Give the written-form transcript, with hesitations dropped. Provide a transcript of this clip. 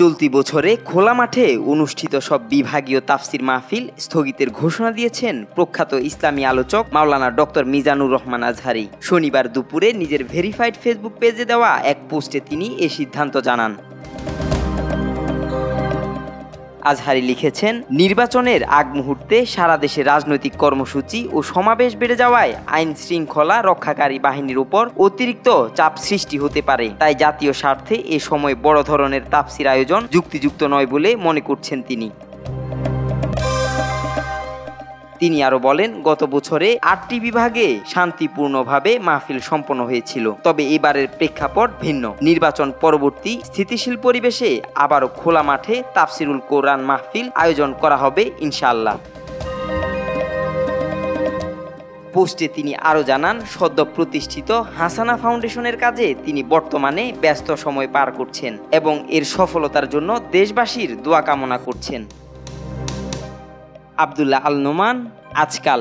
চলতি বছরে খোলা মাঠে অনুষ্ঠিত সব বিভাগীয় তাফসির মাহফিল স্থগিতের ঘোষণা দিয়েছেন প্রখ্যাত ইসলামী আলোচক মাওলানা ডক্টর মিজানুর রহমান আজহারী। শনিবার দুপুরে নিজের ভেরিফাইড ফেসবুক পেজে দেওয়া এক পোস্টে তিনি এ সিদ্ধান্ত জানান। আজহারী লিখেছেন, নির্বাচনের আগ মুহূর্তে সারা দেশে রাজনৈতিক কর্মসূচি ও সমাবেশ বেড়ে যাওয়ায় আইন শৃঙ্খলা রক্ষাকারী বাহিনীর উপর অতিরিক্ত চাপ সৃষ্টি হতে পারে। তাই জাতীয় স্বার্থে এ সময় বড় ধরনের তাফসির আয়োজন যুক্তিযুক্ত নয় বলে মনে করছেন তিনি। তিনি আরো বলেন, গত বছরে ৮টি বিভাগে শান্তিপূর্ণভাবে মাহফিল সম্পন্ন হয়েছিল। তবে এবারের প্রেক্ষাপট ভিন্ন। নির্বাচন পরবর্তী স্থিতিশীল পরিবেশে আবারও খোলা মাঠে তাফসিরুল কোরআন মাহফিল আয়োজন করা হবে ইনশাআল্লাহ। পোস্টে তিনি আরও জানান, সদ্য প্রতিষ্ঠিত হাসানা ফাউন্ডেশনের কাজে তিনি বর্তমানে ব্যস্ত সময় পার করছেন এবং এর সফলতার জন্য দেশবাসীর দোয়া কামনা করছেন। আব্দুল্লাহ আল নোমান, আজকাল।